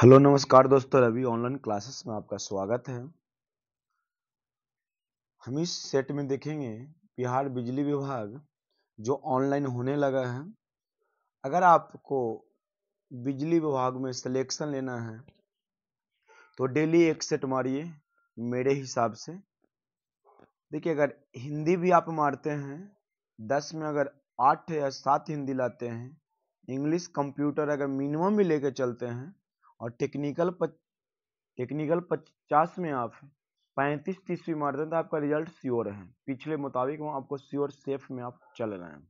Hello नमस्कार दोस्तों, Ravi online classes में आपका स्वागत है। हम इस सेट में देखेंगे बिहार बिजली विभाग जो ऑनलाइन होने लगा है। अगर आपको बिजली विभाग में सिलेक्शन लेना है तो डेली एक सेट मारिए मेरे हिसाब से। देखिए, अगर हिंदी भी आप मारते हैं 10 में अगर 8 या 7 हिंदी लाते हैं, इंग्लिश कंप्यूटर अगर मिनिमम भी लेके चलते हैं और टेक्निकल 50 में आप 35-30 भी मारते हैं तो आपका रिजल्ट श्योर है। पिछले मुताबिक वो आपको श्योर सेफ में आप चल रहे हैं।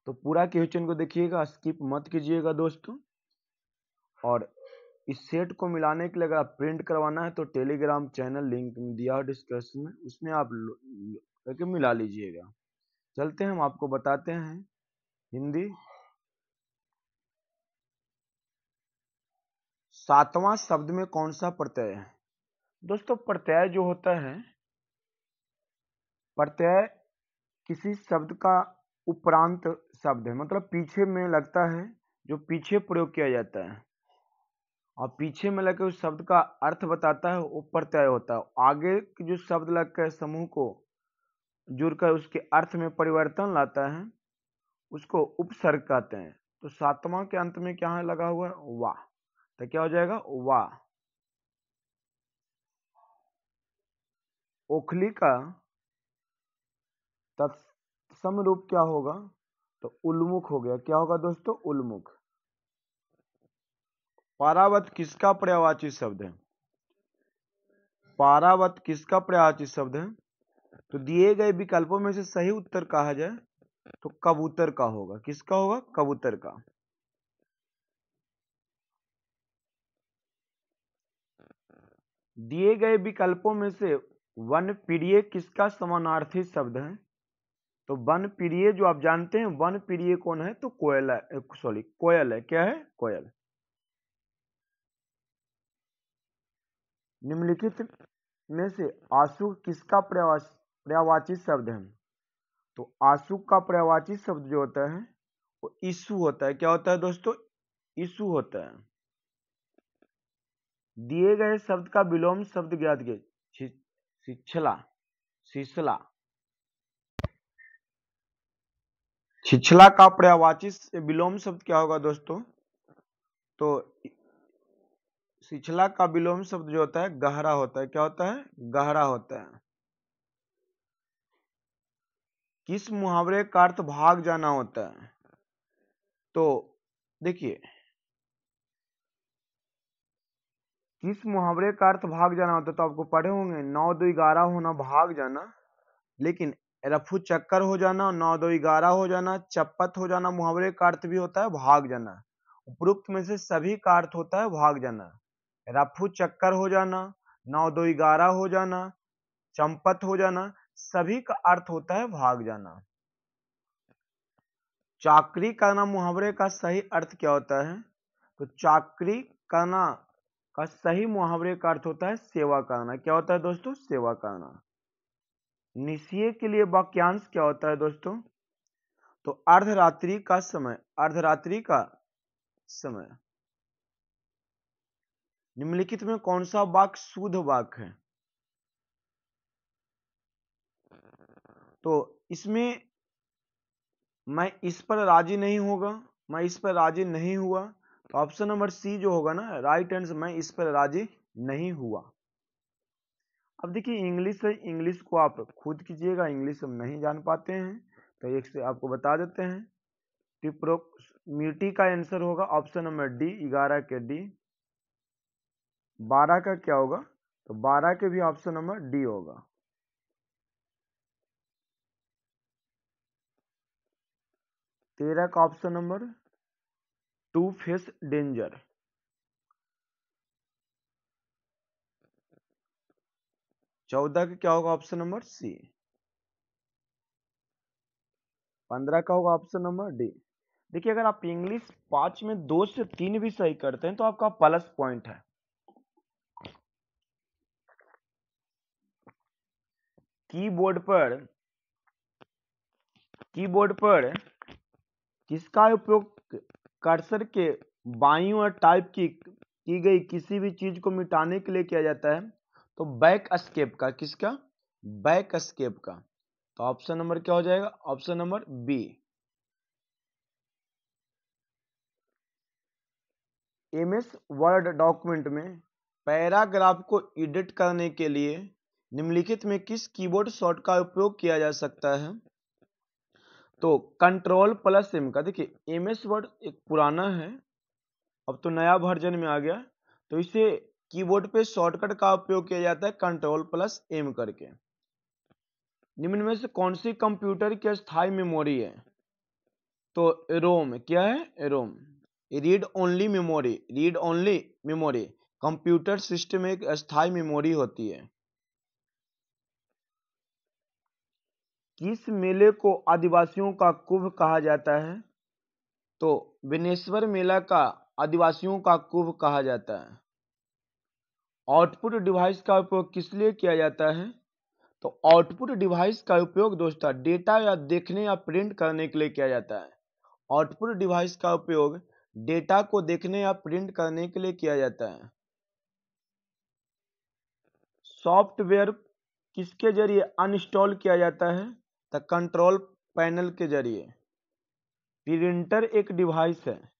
तो पूरा क्वेश्चन को देखिएगा, स्किप मत कीजिएगा दोस्तों। और इस सेट को मिलाने के लिए अगर आप प्रिंट करवाना है तो टेलीग्राम चैनल लिंक दिया डिस्क्रिप्शन में, उसमें आप करके मिला लीजिएगा। चलते हैं, हम आपको बताते हैं हिंदी। 7वां शब्द में कौन सा प्रत्यय है दोस्तों? प्रत्यय जो होता है, प्रत्यय किसी शब्द का उपरांत शब्द है, मतलब पीछे में लगता है, जो पीछे प्रयोग किया जाता है और पीछे में लगकर उस शब्द का अर्थ बताता है, वो प्रत्यय होता है। आगे के जो शब्द लगकर समूह को जुड़कर उसके अर्थ में परिवर्तन लाता है उसको उपसर्ग कहते हैं। तो 7वां के अंत में क्या है लगा हुआ है? वाह। तो क्या हो जाएगा? वाह। ओखली का तत्सम रूप क्या होगा? तो उल्मुख हो गया। क्या होगा दोस्तों? उल्मुख। पारावत किसका पर्यायवाची शब्द है? पारावत किसका पर्यायवाची शब्द है? तो दिए गए विकल्पों में से सही उत्तर कहा जाए तो कबूतर का होगा। किसका होगा? कबूतर का। दिए गए विकल्पों में से वन प्रिय किसका समानार्थी शब्द है? तो वन प्रिय जो आप जानते हैं, वन प्रिय कौन है? तो कोयल है, सॉरी कोयल है। क्या है? कोयल। निम्नलिखित में से आशु किसका पर्यायवाची शब्द है? तो आशु का पर्यायवाची शब्द जो होता है वो ईसु होता है। क्या होता है दोस्तों? ईसु होता है। दिए गए शब्द का विलोम शब्द ज्ञात कीजिए। शिक्षला, शिशला। शिक्षला का पर्यायवाची विलोम शब्द क्या होगा दोस्तों? तो शिक्षला का विलोम शब्द जो होता है गहरा होता है। क्या होता है? गहरा होता है। किस मुहावरे का अर्थ भाग जाना होता है? तो देखिए, किस मुहावरे का अर्थ भाग जाना होता है तो आपको पढ़े होंगे, 9 2 11 होना, भाग जाना। लेकिन रफू चक्कर हो जाना, 9 2 11 हो जाना, चप्पत हो जाना, मुहावरे का अर्थ भी होता है भाग जाना। उपरोक्त में से सभी का अर्थ होता है भाग जाना। रफू चक्कर हो जाना, 9 2 11 हो जाना, चंपत हो जाना, सभी का अर्थ होता है भाग जाना। चाकरी करना मुहावरे का सही अर्थ क्या होता है? तो चाकरी करना का सही मुहावरे का अर्थ होता है सेवा करना। क्या होता है दोस्तों? सेवा करना। निशिये के लिए वाक्यांश क्या होता है दोस्तों? तो अर्धरात्रि का समय, अर्धरात्रि का समय। निम्नलिखित में कौन सा वाक्य शुद्ध वाक्य है? तो इसमें मैं इस पर राजी नहीं होगा, मैं इस पर राजी नहीं हुआ, तो ऑप्शन नंबर सी जो होगा ना राइट आंसर, मैं इस पर राजी नहीं हुआ। अब देखिए, इंग्लिश है, इंग्लिश को आप खुद कीजिएगा, इंग्लिश हम नहीं जान पाते हैं तो एक से आपको बता देते हैं। टिप्रोक्सिमिटी का आंसर होगा ऑप्शन नंबर डी, 11 के डी। 12 का क्या होगा? तो 12 के भी ऑप्शन नंबर डी होगा। तेरह का option number two face danger. 14 का क्या होगा? ऑप्शन नंबर सी। 15 का होगा ऑप्शन नंबर डी। देखिए, अगर आप इंग्लिश 5 में 2 से 3 भी सही करते हैं तो आपका प्लस पॉइंट है। कीबोर्ड पर किसका उपयोग कर्सर के बाईं ओर टाइप की की गई किसी भी चीज को मिटाने के लिए किया जाता है, तो बैक एस्केप का, किसका, बैक एस्केप का। तो ऑप्शन नंबर क्या हो जाएगा, option number B. MS Word document में पैराग्राफ को एडिट करने के लिए निम्नलिखित में किस कीबोर्ड शॉर्ट का उपयोग किया जा सकता है, तो कंट्रोल प्लस एम का। देखिए एमएस वर्ड एक पुराना है, अब तो नया वर्जन में आ गया, तो इसे कीबोर्ड पे शॉर्टकट का उपयोग किया जाता है कंट्रोल प्लस एम करके। निम्न में से कौन सी कंप्यूटर की अस्थायी मेमोरी है, तो रोम, क्या है, ROM, read only memory, read only memory. Computer system में एक अस्थायी मेमोरी होती है। किस मेले को आदिवासियों का कुंभ कहा जाता है, तो बेनेश्वर मेला का आदिवासियों का कुंभ कहा जाता है। आउटपुट डिवाइस का उपयोग किस लिए किया जाता है, तो आउटपुट डिवाइस का उपयोग दोस्तों डेटा या देखने या प्रिंट करने के लिए किया जाता है। आउटपुट डिवाइस का उपयोग डेटा को देखने या प्रिंट करने के लिए किया जाता है। सॉफ्टवेयर किसके जरिए अनइंस्टॉल किया जाता है, तो कंट्रोल पैनल के जरिए। प्रिंटर एक डिवाइस है,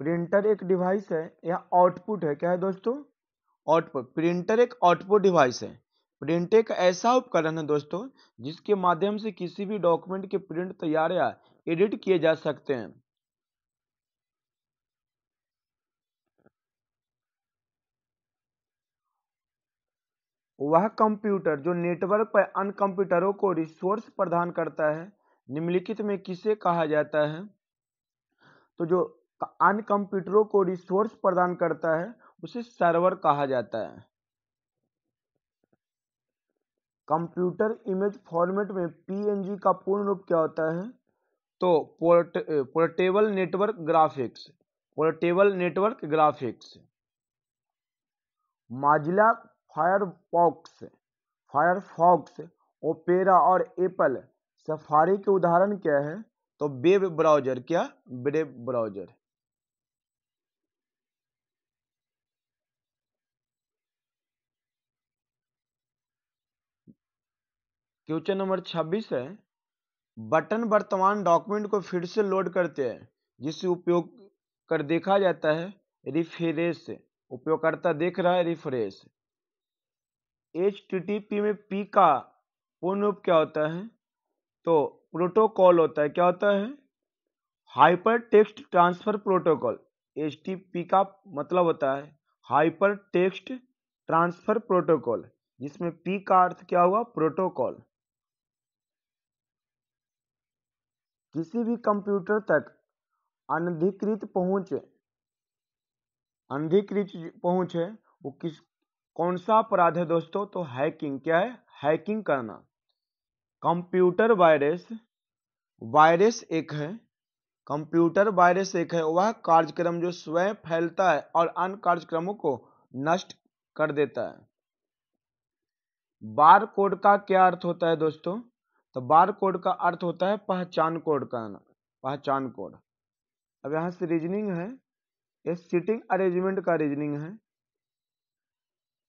प्रिंटर एक डिवाइस है या आउटपुट है, क्या है दोस्तों, आउटपुट। प्रिंटर एक आउटपुट डिवाइस है। प्रिंट एक ऐसा उपकरण है दोस्तों जिसके माध्यम से किसी भी डॉक्यूमेंट के प्रिंट तैयार या एडिट किए जा सकते हैं। वह कंप्यूटर जो नेटवर्क पर अन्य कंप्यूटरों को रिसोर्स प्रदान करता है निम्नलिखित में किसे कहा जाता है, तो जो अन्य कंप्यूटरों को रिसोर्स प्रदान करता है उसे सर्वर कहा जाता है। कंप्यूटर इमेज फॉर्मेट में पीएनजी का पूर्ण रूप क्या होता है, तो portable network graphics, portable network graphics. Mozilla Firefox, Firefox, Opera और एप्पल सफारी के उदाहरण क्या है, तो वेब ब्राउजर, क्या, वेब ब्राउजर। क्वेश्चन नंबर 26 है, बटन वर्तमान डॉक्यूमेंट को फिर से लोड करते हैं जिसे उपयोग कर देखा जाता है रिफ्रेश, उपयोगकर्ता देख रहा है रिफ्रेश। HTTP में पी का पूर्ण रूप क्या होता है, तो प्रोटोकॉल होता है, क्या होता है, hyper text transfer protocol. HTTP का मतलब होता है हाइपर टेक्स्ट ट्रांसफर प्रोटोकॉल, जिसमें पी का अर्थ क्या हुआ, प्रोटोकॉल। किसी भी कंप्यूटर तक अनधिकृत पहुंच, अनधिकृत पहुंच है वो कौन सा अपराध है दोस्तों, तो हैकिंग, क्या है, हैकिंग करना। कंप्यूटर वायरस, वायरस एक है, कंप्यूटर वायरस एक है वह कार्यक्रम जो स्वयं फैलता है और अन्य कार्यक्रमों को नष्ट कर देता है। बार कोड का क्या अर्थ होता है दोस्तों, तो बार कोड का अर्थ होता है पहचान कोड का, पहचान कोड। अब यहां से रीजनिंग है, ये सीटिंग अरेंजमेंट का रीजनिंग है।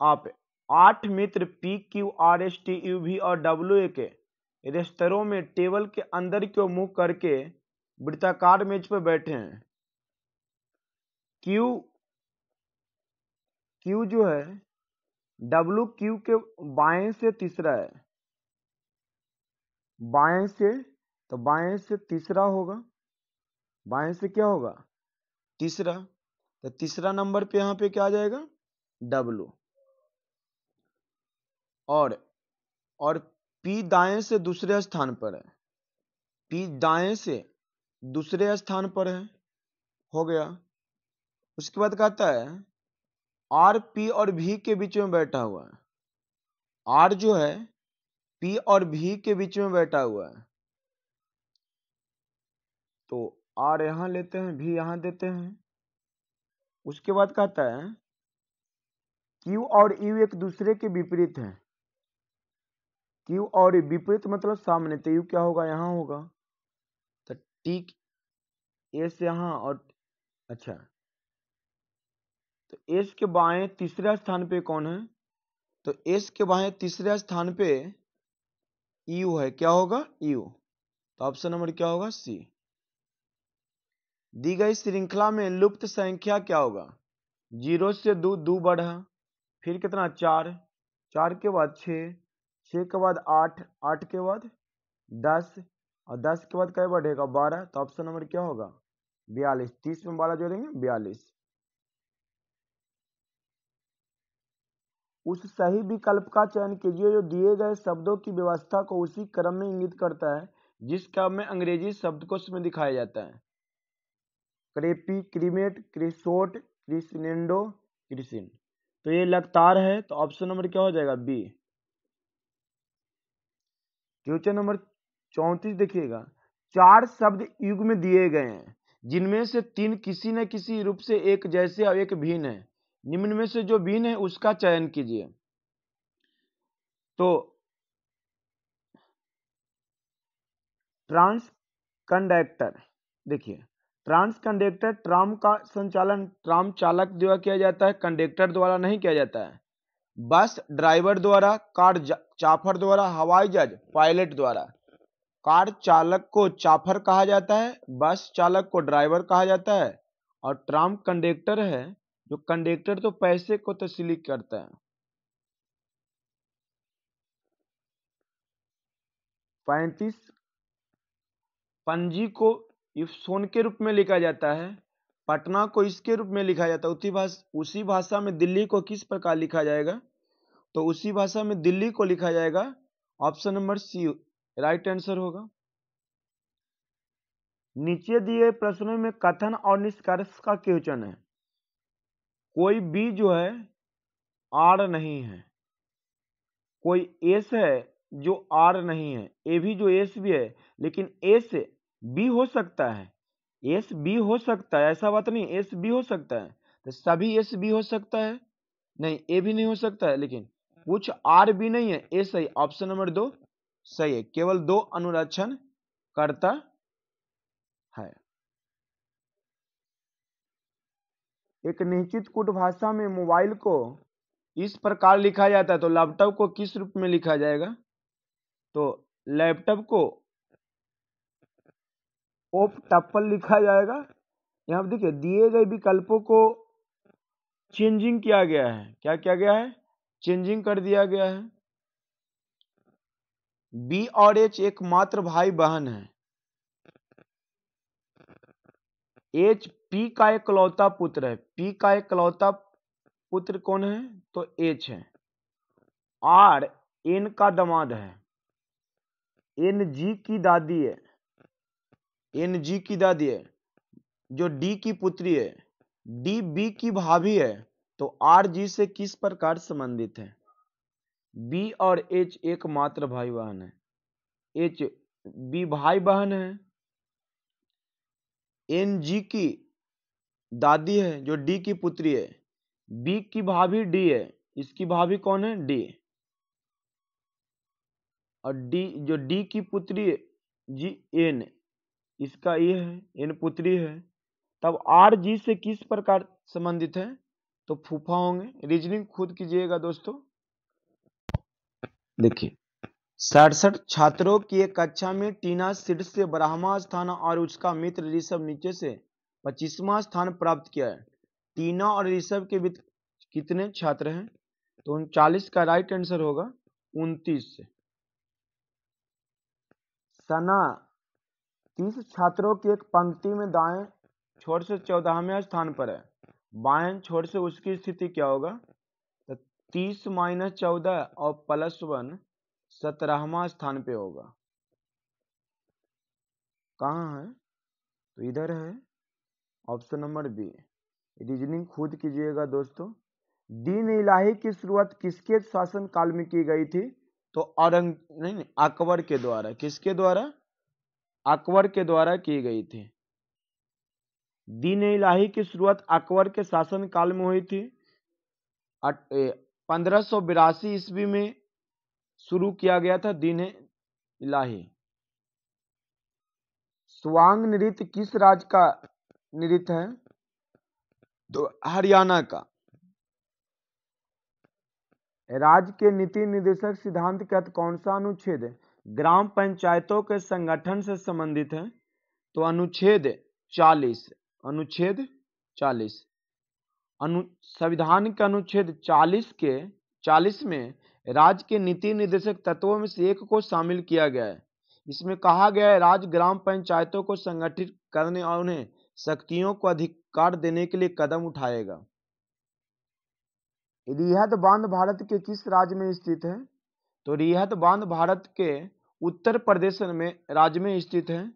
आप 8 मित्र P Q R S T U V और डब्ल्यू ए के रेस्तरों में टेबल के अंदर की ओर मुंह करके वृत्ताकार मेज पर बैठे हैं। क्यू, क्यू जो है डब्ल्यू क्यू के बाएं से तीसरा है, बाएं से, तो बाएं से तीसरा होगा, बाएं से क्या होगा, तीसरा, तो तीसरा नंबर पे यहां पे क्या आ जाएगा, डब्ल्यू। और पी दाएं से दूसरे स्थान पर है, पी दाएं से दूसरे स्थान पर है, हो गया। उसके बाद कहता है आर पी और भी के बीच में बैठा हुआ है, आर जो है पी और भी के बीच में बैठा हुआ है, तो आर यहां लेते हैं, भी यहां देते हैं। उसके बाद कहता है क्यू और यू एक दूसरे के विपरीत हैं, क्यू और विपरीत मतलब सामने, तो यू क्या होगा, यहां होगा, तो टी ए से यहां और, अच्छा तो एस के बाएं तीसरे स्थान पे कौन है? तो एस के बाएं तीसरे स्थान पे यू है। क्या होगा? यू। तो ऑप्शन नंबर क्या होगा? सी। दी गई श्रृंखला में लुप्त संख्या क्या होगा? 0 से 2 बढ़ा, फिर कितना? 4, 4 के बाद 6, 6 के बाद 8, 8 के बाद 10 और 10 के बाद क्या बढ़ेगा? 12। तो ऑप्शन नंबर क्या होगा? 42। 30 में 12 जोड़ेंगे 42। उस सही विकल्प का चयन कीजिए जो दिए गए शब्दों की व्यवस्था को उसी क्रम में इंगित करता है जिस क्रम में अंग्रेजी शब्दकोश में दिखाया जाता है। क्रेपी, क्रीमेट, क्रिसोट, क्रिसनेंडो, क्रिसिन। तो ये लगातार है। तो ऑप्शन नंबर क्या हो जाएगा? बी। क्वेश्चन नंबर 34 देखिएगा। 4 शब्द युग में दिए गए हैं जिनमें से 3 किसी न किसी रूप से एक जैसे और एक भिन्न है। निम्न में से जो भिन्न है उसका चयन कीजिए। तो ट्रांस कंडक्टर, देखिए ट्रांस कंडक्टर ट्राम का संचालन ट्राम चालक द्वारा किया जाता है, कंडक्टर द्वारा नहीं किया जाता है। बस ड्राइवर द्वारा, कार चाफर द्वारा, हवाई जहाज पायलट द्वारा। कार चालक को चाफर कहा जाता है, बस चालक को ड्राइवर कहा जाता है और ट्राम कंडक्टर है जो कंडक्टर तो पैसे को तस्लीम करता है। 35 पणजी को इप्सोन के रूप में लिखा जाता है, पटना को इसके रूप में लिखा जाता है। उसी भाषा में दिल्ली को किस प्रकार लिखा जाएगा? तो उसी भाषा में दिल्ली को लिखा जाएगा। Option number C right answer होगा। नीचे दिए प्रश्नों में कथन और निष्कर्ष का क्वेश्चन है। कोई बी जो है आर नहीं है, कोई एस है जो आर नहीं है, ए भी जो एस भी है, लेकिन एस बी हो सकता है, एस बी हो सकता है, ऐसा बात नहीं, एस बी हो सकता है। तो सभी एस बी हो सकता है? नहीं, ए भी नहीं हो सकता है, लेकिन कुछ आर भी नहीं है। ए सही। ऑप्शन नंबर 2 सही है। केवल 2 अनुरक्षण करता है। एक निश्चित कूट भाषा में मोबाइल को इस प्रकार लिखा जाता है, तो लैपटॉप को किस रूप में लिखा जाएगा? तो लैपटॉप को ओप टप्पल लिखा जाएगा। यहाँ पर देखिए दिए गए विकल्पों को चेंजिंग किया गया है। क्या किया गया है? चेंजिंग कर दिया गया है। बी और एच एकमात्र भाई बहन है। एच पी का इकलौता पुत्र है। पी का इकलौता पुत्र कौन है? तो एच है। आर एन का दामाद है। एन जी की दादी है। एन जी की दादी है जो डी की पुत्री है। डी बी की भाभी है। तो आर जी से किस प्रकार संबंधित है? बी और एच एकमात्र भाई बहन है। एच बी भाई बहन है। एन जी की दादी है जो डी की पुत्री है। बी की भाभी डी है, इसकी भाभी कौन है? डी। और डी जो डी की पुत्री जी एन, इसका ये है, एन पुत्री है। तब आर जी से किस प्रकार संबंधित है? तो फूफा होंगे। रीजनिंग खुद कीजिएगा दोस्तों। देखिए 67 छात्रों की एक कक्षा में टीना शीर्ष से 12वां स्थान और उसका मित्र ऋषभ नीचे से 25वां स्थान प्राप्त किया है। टीना और ऋषभ के बीच कितने छात्र हैं? तो 39 का राइट आंसर होगा 29। सना 30 छात्रों की एक पंक्ति में दाएं छोर से 14वें स्थान पर है, बाएं छोर से उसकी स्थिति क्या होगा? तो 30 माइनस 14 और प्लस 1 17वां स्थान पे होगा। कहाँ है? तो इधर है। Option number B. रीजनिंग खुद कीजिएगा दोस्तों। दीन इलाही की शुरुआत किसके शासन काल में की गई थी? तो नहीं, अकबर के द्वारा। किसके द्वारा? अकबर के द्वारा की गई थी। दीन इलाही की शुरुआत अकबर के शासन काल में हुई थी। 1582 ईस्वी में शुरू किया गया था दीन इलाही। स्वांग नृत्य किस राज्य का नृत्य है? तो हरियाणा का। राज्य के नीति निर्देशक सिद्धांत के तहत कौन सा अनुच्छेद ग्राम पंचायतों के संगठन से संबंधित है? तो अनुच्छेद 40। अनुच्छेद 40 संविधान के अनुच्छेद 40 में राज्य के नीति निर्देशक तत्वों में से एक को शामिल किया गया है। इसमें कहा गया है राज्य ग्राम पंचायतों को संगठित करने और उन्हें शक्तियों को अधिकार देने के लिए कदम उठाएगा। रिहद बांध भारत के किस राज्य में स्थित है? तो रिहद बांध भारत के उत्तर प्रदेश में राज्य में स्थित है।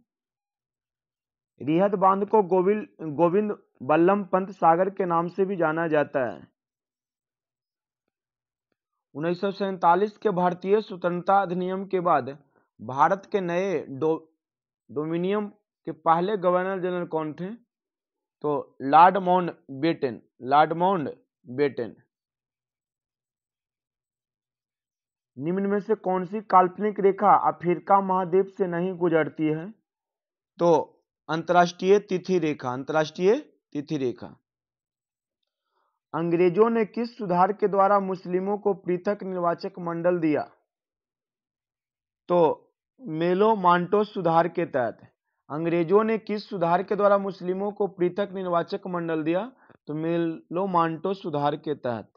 रिहद बांध को गोविंद बल्लभ पंत सागर के नाम से भी जाना जाता है। 1947 के भारतीय स्वतंत्रता अधिनियम के बाद भारत के नए डोमिनियन के पहले गवर्नर जनरल कौन थे? तो लॉर्ड माउंटबेटन। निम्न में से कौन सी काल्पनिक रेखा अफ्रीका महाद्वीप से नहीं गुजरती है? तो अंतर्राष्ट्रीय तिथि रेखा। अंग्रेजों ने किस सुधार के द्वारा मुस्लिमों को पृथक निर्वाचक मंडल दिया? तो मेलो मांटो सुधार के तहत। अंग्रेजों ने किस सुधार के द्वारा मुस्लिमों को पृथक निर्वाचक मंडल दिया? तो मेलो मांटो सुधार के तहत।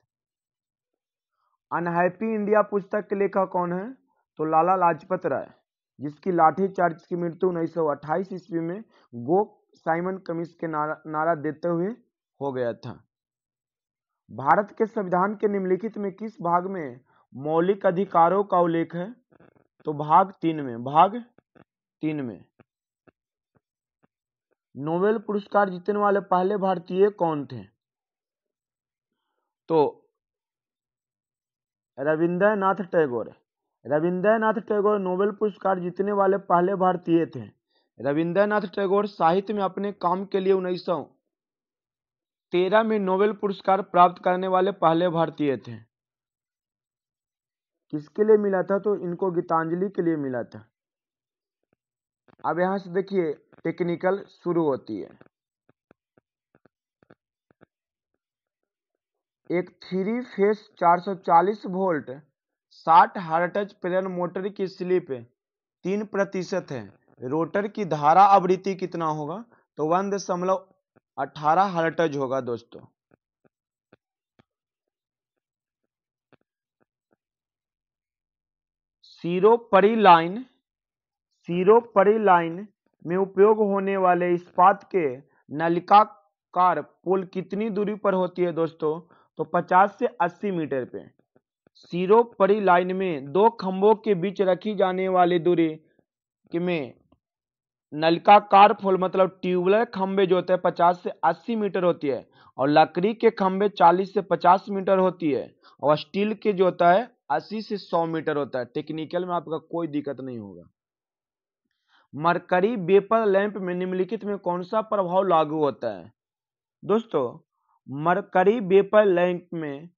अनहैप्पी इंडिया पुस्तक के लेखक कौन है? तो लाला लाजपत राय, जिसकी लाठीचार्ज की मृत्यु 1928 ईस्वी में गो साइमन कमीशन के नारा देते हुए हो गया था। भारत के संविधान के निम्नलिखित में किस भाग में मौलिक अधिकारों का उल्लेख है? तो भाग 3 में। नोबेल पुरस्कार जीतने वाले पहले भारतीय कौन थे? तो रविंद्रनाथ टैगोर नोबेल पुरस्कार जीतने वाले पहले भारतीय थे। रविंद्रनाथ टैगोर साहित्य में अपने काम के लिए 1913 में नोबेल पुरस्कार प्राप्त करने वाले पहले भारतीय थे। किसके लिए मिला था? तो इनको गीतांजलि के लिए मिला था। अब यहां से देखिए टेक्निकल शुरू होती है। एक 3 फेस 440 वोल्ट 60 हर्ट्ज प्रेरण मोटर की स्लिप 3% है। रोटर की धारा आवृत्ति कितना होगा? तो 1.18 हर्ट्ज होगा दोस्तों। सिरोपरी लाइन में उपयोग होने वाले इस्पात के नलिकाकार पोल कितनी दूरी पर होती है दोस्तों? तो 50 से 80 मीटर पे। सिरोपरी लाइन में दो खंभों के बीच रखी जाने वाली दूरी में नलिकाकार पोल मतलब ट्यूबुलर खंभे जो होते हैं 50 से 80 मीटर होती है, और लकड़ी के खंभे 40 से 50 मीटर होती है, और स्टील के जो होता है 80 से 100 मीटर होता है। टेक्निकल में आपका कोई दिक्कत नहीं होगा। मरकरी वेपर लैंप में निम्नलिखित में कौन सा प्रभाव लागू होता है? दोस्तों मरकरी वेपर लैंप में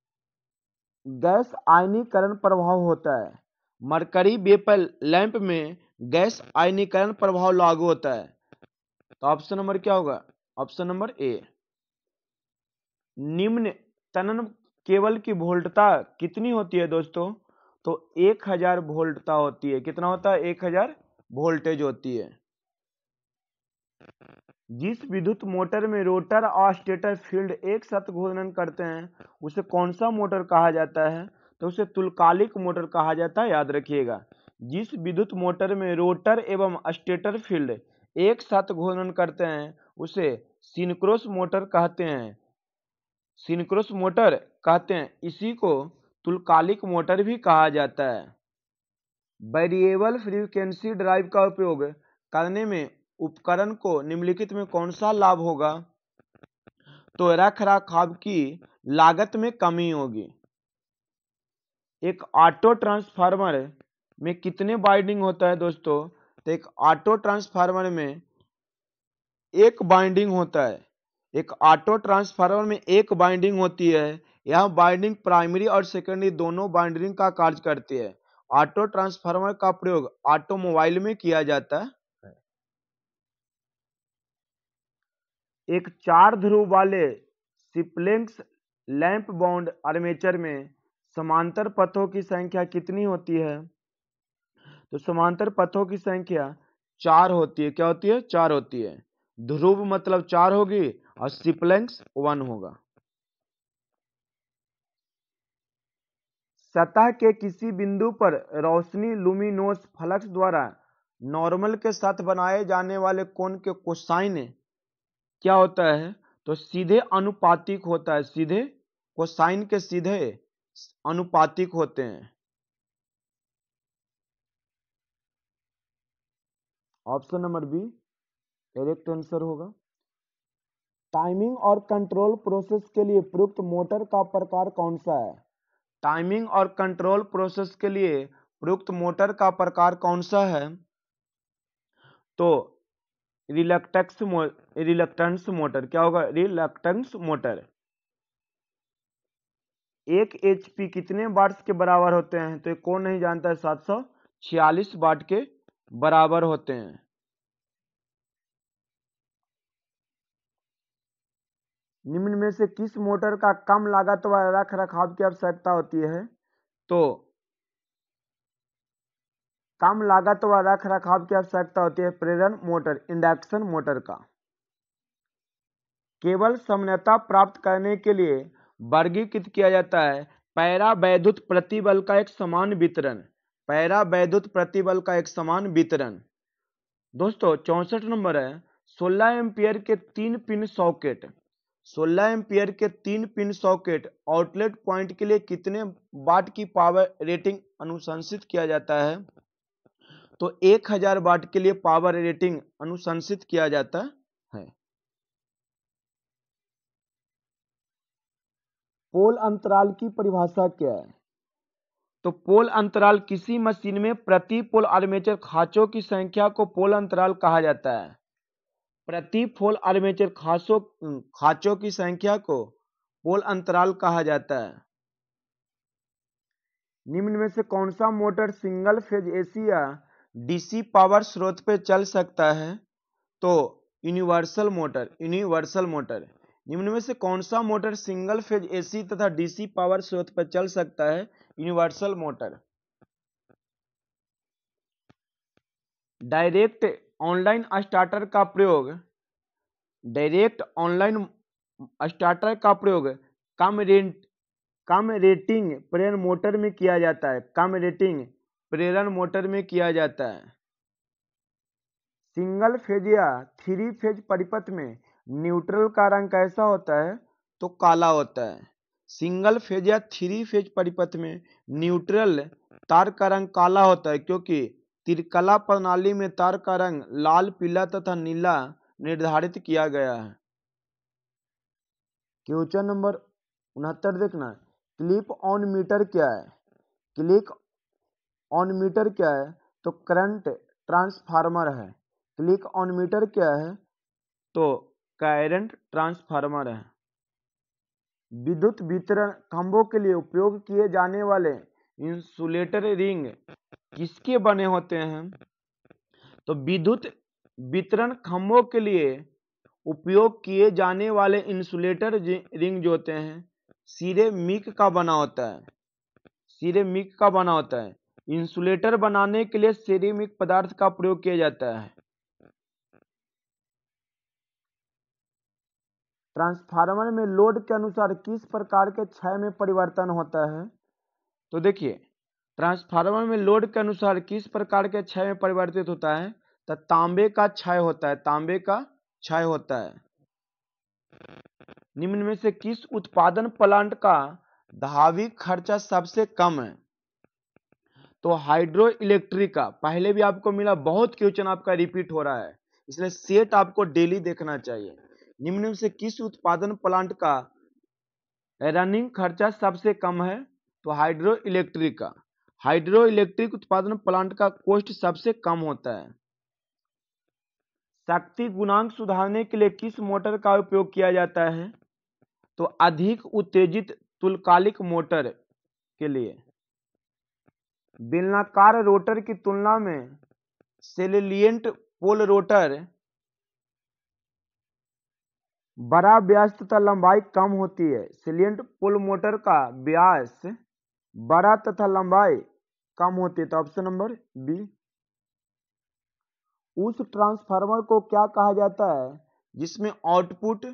गैस आयनीकरण प्रभाव होता है। मरकरी वेपर लैंप में गैस आयनीकरण प्रभाव लागू होता है। तो ऑप्शन नंबर क्या होगा? Option number A. निम्न तनन केबल की वोल्टता कितनी होती है दोस्तों? तो 1000 वोल्टता होती है। कितना होता है? 1000 वोल्टेज होती है। जिस विद्युत मोटर में रोटर और स्टेटर फील्ड एक साथ घूर्णन करते हैं उसे कौन सा मोटर कहा जाता है? तो उसे तुल्यकालिक मोटर कहा जाता है। याद रखिएगा, जिस विद्युत मोटर में रोटर एवं स्टेटर फील्ड एक साथ घूर्णन करते हैं उसे सिंक्रोनस मोटर कहते हैं। इसी को तुल्यकालिक मोटर भी कहा जाता है। वेरिएबल फ्रीक्वेंसी ड्राइव का उपयोग करने में उपकरण को निम्नलिखित में कौन सा लाभ होगा? तो रखरखाव की लागत में कमी होगी। एक ऑटो ट्रांसफार्मर में कितने वाइंडिंग होता है दोस्तों? तो एक ऑटो ट्रांसफार्मर में एक वाइंडिंग होता है। एक ऑटो ट्रांसफार्मर में एक वाइंडिंग होती है। यह वाइंडिंग प्राइमरी और सेकेंडरी दोनों वाइंडिंग का कार्य करती है। ऑटो ट्रांसफार्मर का प्रयोग ऑटोमोबाइल में किया जाता है। एक 4 ध्रुव वाले सिंप्लेक्स लैंप बाउंड आर्मेचर में समांतर पथों की संख्या कितनी होती है? तो समांतर पथों की संख्या 4 होती है। क्या होती है? 4 होती है। ध्रुव मतलब 4 होगी और सिपलेंक्स 1 होगा। सतह के किसी बिंदु पर रोशनी लुमिनोस फ्लक्स द्वारा नॉर्मल के साथ बनाए जाने वाले कोण के कोसाइन क्या होता है? तो सीधे अनुपातिक होता है। सीधे कोसाइन के सीधे अनुपातिक होते हैं। Option number B correct answer होगा। टाइमिंग और कंट्रोल प्रोसेस के लिए प्रयुक्त मोटर का प्रकार कौन सा है? टाइमिंग और कंट्रोल प्रोसेस के लिए प्रयुक्त मोटर का प्रकार कौन सा है? तो रिलक्टेंस मोटर। क्या होगा? Reluctance motor. 1 HP कितने वाट्स के बराबर होते हैं? तो ये कौन नहीं जानता है? 746 वाट के बराबर होते हैं। निम्न में से किस मोटर का कम लागत व रख रखाव की आवश्यकता होती है? तो कम लागत व रख रखाव की आवश्यकता होती है प्रेरण मोटर, इंडक्शन मोटर का। केवल समन्वयता प्राप्त करने के लिए वर्गीकृत किया जाता है पैरावैद्युत प्रतिबल का एक समान वितरण। पैरावैद्युत प्रतिबल का एक समान वितरण। दोस्तों 64 नंबर है 16 एम्पियर के 3 पिन सॉकेट। 16 एम्पियर के 3 पिन सॉकेट आउटलेट पॉइंट के लिए कितने वाट की पावर रेटिंग अनुशंसित किया जाता है? तो 1000 वाट के लिए पावर रेटिंग अनुशंसित किया जाता है। पोल अंतराल की परिभाषा क्या है? तो पोल अंतराल किसी मशीन में प्रति पोल आर्मेचर खांचों की संख्या को पोल अंतराल कहा जाता है। प्रति पोल आर्मेचर खांचों की संख्या को पोल अंतराल कहा जाता है। निम्न में से कौन सा मोटर सिंगल फेज एसी या डीसी पावर स्रोत पे चल सकता है? तो यूनिवर्सल मोटर। Universal motor. निम्न में से कौन सा मोटर सिंगल फेज एसी तथा डीसी पावर स्रोत पर चल सकता है? Universal motor. Direct online starter का प्रयोग कम रेटिंग प्रेरण मोटर में किया जाता है। कम रेटिंग प्रेरण मोटर में किया जाता है। सिंगल फेज या 3 फेज परिपथ में न्यूट्रल का रंग कैसा होता है? तो काला होता है। सिंगल फेज या 3 फेज परिपथ में न्यूट्रल तार का रंग काला होता है क्योंकि तिरकला प्रणाली में तार का रंग लाल, पीला तथा नीला निर्धारित किया गया है। क्वेश्चन नंबर 69 देखना। क्लिप ऑन मीटर क्या है? क्लिक ऑन मीटर क्या है? तो करंट ट्रांसफार्मर है। क्लिक ऑन मीटर क्या है? तो करंट ट्रांसफार्मर है। विद्युत वितरण खंभों के लिए उपयोग किए जाने वाले इंसुलेटर रिंग किसके बने होते हैं? तो विद्युत वितरण खंभों के लिए उपयोग किए जाने वाले इंसुलेटर रिंग जो होते हैं सिरेमिक का बना होता है। सिरेमिक का बना होता है। इंसुलेटर बनाने के लिए सिरेमिक पदार्थ का प्रयोग किया जाता है। ट्रांसफार्मर में लोड के अनुसार किस प्रकार के क्षय में परिवर्तन होता है? तो देखिए ट्रांसफार्मर में लोड के अनुसार किस प्रकार के क्षय में परिवर्तित होता है? तो तांबे का क्षय होता है। तांबे का क्षय होता है। निम्न में से किस उत्पादन प्लांट का धावी खर्चा सबसे कम है? तो हाइड्रो इलेक्ट्रिक का। पहले भी आपको मिला, बहुत क्वेश्चन आपका रिपीट हो रहा है, इसलिए सेट आपको डेली देखना चाहिए। निम्न में से किस उत्पादन प्लांट का रनिंग खर्चा सबसे कम है? तो हाइड्रो इलेक्ट्रिक का। हाइड्रो इलेक्ट्रिक उत्पादन प्लांट का कॉस्ट सबसे कम होता है। शक्ति गुणांक सुधारने के लिए किस मोटर का उपयोग किया जाता है? तो अधिक उत्तेजित तुल्यकालिक मोटर के लिए। बेलनाकार रोटर की तुलना में सेलिएंट पोल रोटर बड़ा व्यास तथा लंबाई कम होती है। सेलिएंट पोल मोटर का व्यास बड़ा तथा लंबाई कम होती है, तो ऑप्शन नंबर बी। उस ट्रांसफार्मर को क्या कहा जाता है जिसमें आउटपुट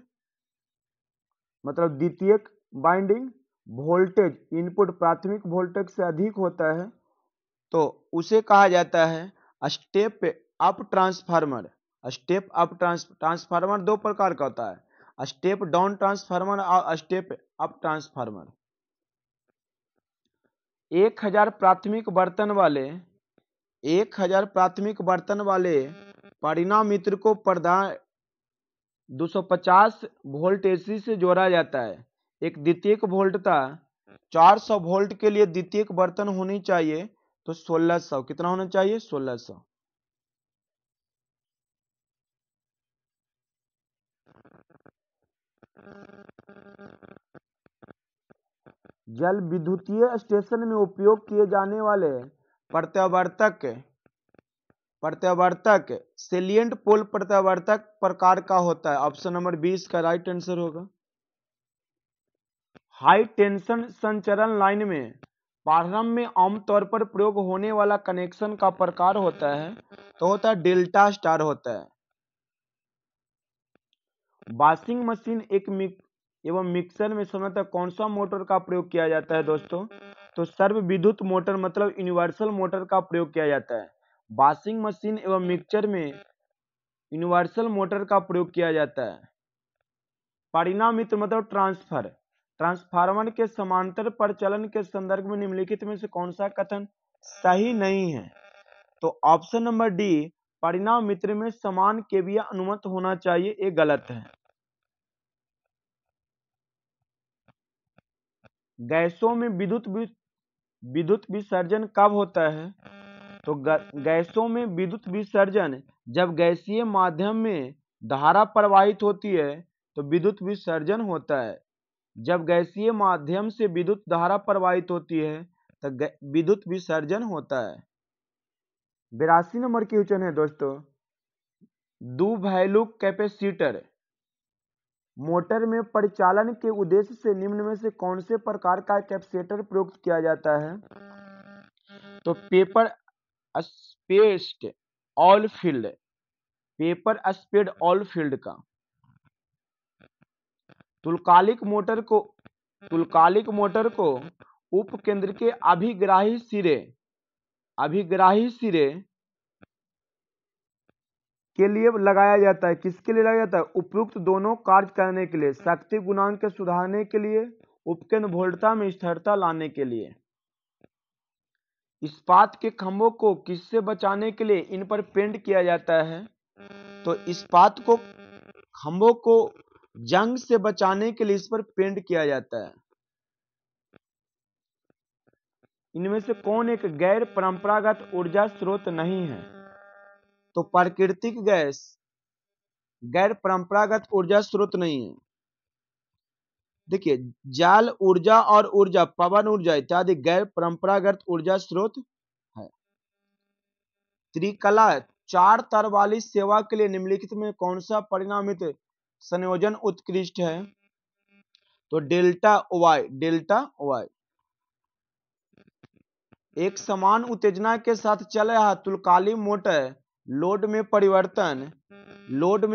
मतलब द्वितीयक बाइंडिंग वोल्टेज इनपुट प्राथमिक वोल्टेज से अधिक होता है, तो उसे कहा जाता है step up transformer. Step up transformer दो प्रकार का होता है, स्टेप डाउन ट्रांसफार्मर और स्टेप अप ट्रांसफार्मर। 1000 प्राथमिक बर्तन वाले परिणामित्र को प्रदान 250 वोल्ट एसी से जोड़ा जाता है। एक द्वितीयक वोल्टता 400 वोल्ट के लिए द्वितीयक बर्तन होनी चाहिए, तो 1600 कितना होना चाहिए, 1600। जल विद्युतीय स्टेशन में उपयोग किए जाने वाले प्रत्यावर्तक सेलिएंट पोल प्रत्यावर्तक प्रकार का होता है। ऑप्शन नंबर 20 का राइट आंसर होगा। हाई टेंशन संचरण लाइन में प्रारंभ में आमतौर पर प्रयोग होने वाला कनेक्शन का प्रकार होता है, तो होता है डेल्टा स्टार होता है। वॉशिंग मशीन एवं मिक्सर में सामान्यतः कौन सा मोटर का प्रयोग किया जाता है दोस्तों, तो सर्व विद्युत मोटर मतलब यूनिवर्सल मोटर का प्रयोग किया जाता है। वॉशिंग मशीन एवं मिक्सर में यूनिवर्सल मोटर का प्रयोग किया जाता है। परिणामित्र मतलब ट्रांसफार्मर के समांतर प्रचलन के संदर्भ में निम्नलिखित में से कौन सा कथन सही नहीं है, तो ऑप्शन नंबर डी परिणामित्र में समान केवीए अनुमत होना चाहिए, ये गलत है। गैसों में विद्युत विसर्जन कब होता है, तो गैसों में विद्युत विसर्जन जब गैसीय माध्यम में धारा प्रवाहित होती है तो विद्युत विसर्जन होता है। जब गैसीय माध्यम से विद्युत धारा प्रवाहित होती है तो विद्युत विसर्जन होता है। 82 नंबर की क्वेश्चन है दोस्तों, दो वैल्यू कैपेसिटर मोटर में परिचालन के उद्देश्य से निम्न में से कौन से प्रकार का कैपेसिटर प्रयुक्त किया जाता है, तो पेपर स्पेस्ड ऑल फील्ड का। तुल्यकालिक मोटर को उपकेंद्र के अभिग्राही सिरे के लिए लगाया जाता है। किसके लिए लगाया जाता है, उपयुक्त दोनों कार्य करने के लिए, शक्ति गुणांक के सुधारने के लिए, उपकेंद्र वोल्टता में स्थिरता लाने के लिए। इस्पात के खंभों को किससे बचाने के लिए इन पर पेंट किया जाता है, तो इस्पात को खंभों को जंग से बचाने के लिए इस पर पेंट किया जाता है। इनमें से कौन एक गैर परंपरागत ऊर्जा स्रोत नहीं है, तो प्राकृतिक गैस गैर परंपरागत ऊर्जा स्रोत नहीं है। देखिए, जल ऊर्जा और ऊर्जा पवन ऊर्जा इत्यादि गैर परंपरागत ऊर्जा स्रोत है। त्रिकला 4 तार वाली सेवा के लिए निम्नलिखित में कौन सा परिणामित संयोजन उत्कृष्ट है, तो डेल्टा वाई। एक समान उत्तेजना के साथ चल रहा तुल्यकालिक मोटर लोड में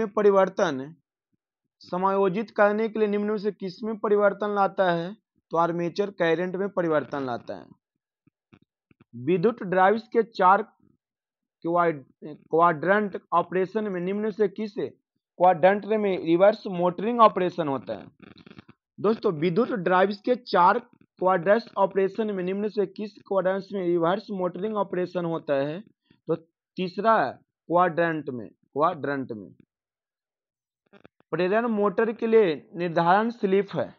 परिवर्तन समायोजित करने के लिए निम्न में से किसमें परिवर्तन लाता है, तो आर्मेचर करंट में परिवर्तन लाता है। विद्युत ड्राइव्स के 4 क्वाड्रंट ऑपरेशन में निम्न से किस क्वाड्रंट में रिवर्स मोटरिंग ऑपरेशन होता है। दोस्तों, विद्युत ड्राइव्स के 4 क्वाड्रंट ऑपरेशन में निम्न से किस क्वाड्रंट में रिवर्स मोटरिंग ऑपरेशन होता है, तो तीसरा क्वाड्रंट में। प्रेरण मोटर के लिए निर्धारण स्लिप है,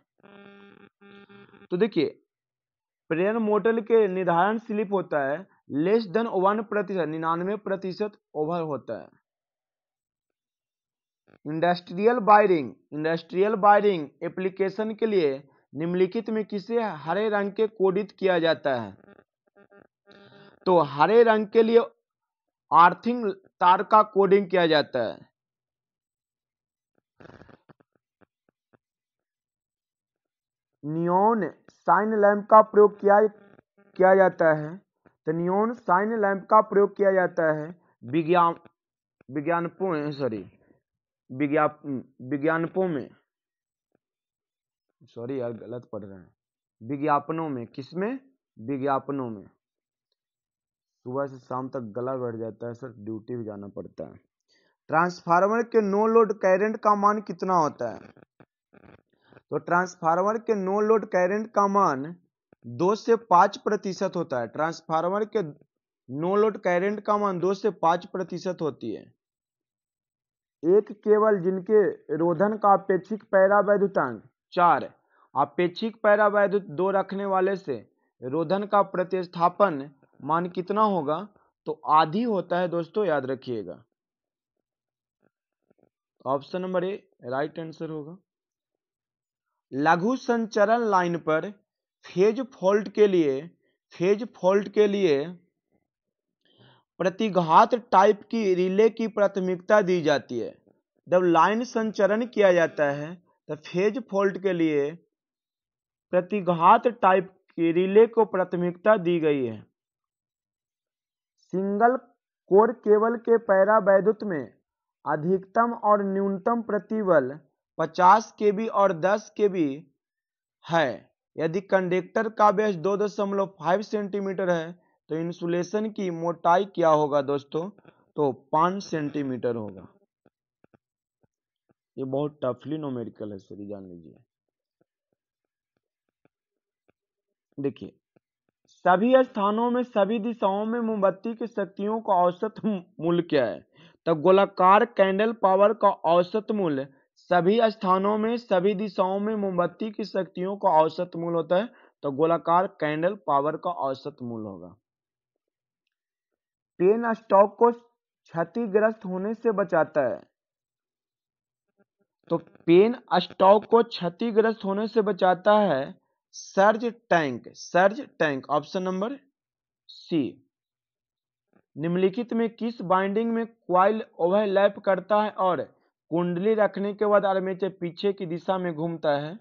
तो देखिए प्रेरण मोटर के निर्धारण स्लिप होता है लेस देन 1%, 99% ओवर होता है। इंडस्ट्रियल वायरिंग एप्लीकेशन के लिए निम्नलिखित में किसे हरे रंग के कोडित किया जाता है, तो हरे रंग के लिए आर्थिंग तार का कोडिंग किया जाता है। नियॉन साइन लैंप का प्रयोग किया जाता है? तो नियॉन साइन लैंप का प्रयोग किया जाता है विज्ञापनों में, सॉरी यार गलत पढ़ रहे हैं, विज्ञापनों में। किसमें? विज्ञापनों में। सुबह से शाम तक गला बैठ जाता है सर, ड्यूटी भी जाना पड़ता है। ट्रांसफार्मर के नो लोड करंट का मान कितना होता है? तो ट्रांसफार्मर के नो लोड करंट का मान 2 से 5% होता है। ट्रांसफार्मर के नो लोड करंट का मान 2 से 5% होती है। एक केबल जिनके रोधन का अपेक्षित पैरावैद्युतांक 4, अपेक्षित पैरावैद्युत 2 रखने वाले से रोधन का प्रतिस्थापन मान कितना होगा? तो आधी होता है दोस्तों, याद रखिएगा। Option number A right answer होगा। लघु संचरण लाइन पर फेज फॉल्ट के लिए प्रतिघात टाइप की रिले की प्राथमिकता दी जाती है। जब लाइन संचरण किया जाता है तो फेज फॉल्ट के लिए प्रतिघात टाइप की रिले को प्राथमिकता दी गई है। सिंगल कोर केबल के पैरावैद्युत में अधिकतम और न्यूनतम प्रतिबल 50 kV और 10 kV है। यदि कंडक्टर का व्यास 2.5 सेंटीमीटर है तो इंसुलेशन की मोटाई क्या होगा दोस्तों? तो 5 सेंटीमीटर होगा। ये बहुत टफली न्यूमेरिकल है सर, जान लीजिए। देखिए, सभी स्थानों में सभी दिशाओं में मोमबत्ती की शक्तियों का औसत मूल्य क्या है? तो गोलाकार कैंडल पावर का औसत मूल्य सभी स्थानों में सभी दिशाओं में मोमबत्ती की शक्तियों का औसत मूल्य होता है। तो गोलाकार कैंडल पावर का औसत मूल्य होगा। पेन स्टॉक को क्षतिग्रस्त होने से बचाता है। तो पेन स्टॉक को क्षतिग्रस्त होने से बचाता है surge tank. Option number C. निम्नलिखित में किस बाइंडिंग में क्वाइल ओवरलैप करता है और कुंडली रखने के बाद आर्मेचर पीछे की दिशा में घूमता है?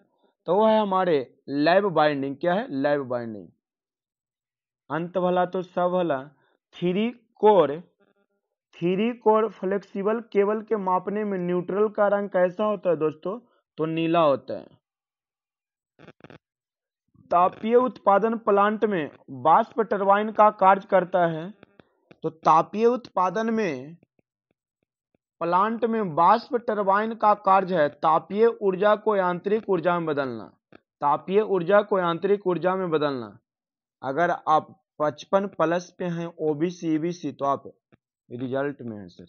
तो वह है हमारे लैब बाइंडिंग। क्या है? Lab binding. अंत भला तो सब भला। थ्री कोर फ्लेक्सिबल केबल के मापने में न्यूट्रल का रंग कैसा होता है दोस्तों? तो नीला होता है। तापीय उत्पादन प्लांट में वाष्प टरबाइन का कार्य करता है। तो तापीय उत्पादन में प्लांट में वाष्प टरबाइन का कार्य है तापीय ऊर्जा को यांत्रिक ऊर्जा में बदलना। तापीय ऊर्जा को यांत्रिक ऊर्जा में बदलना। अगर आप 55+ पे हैं, ओबीसी ईबीसी, तो आप रिजल्ट में हैं सर।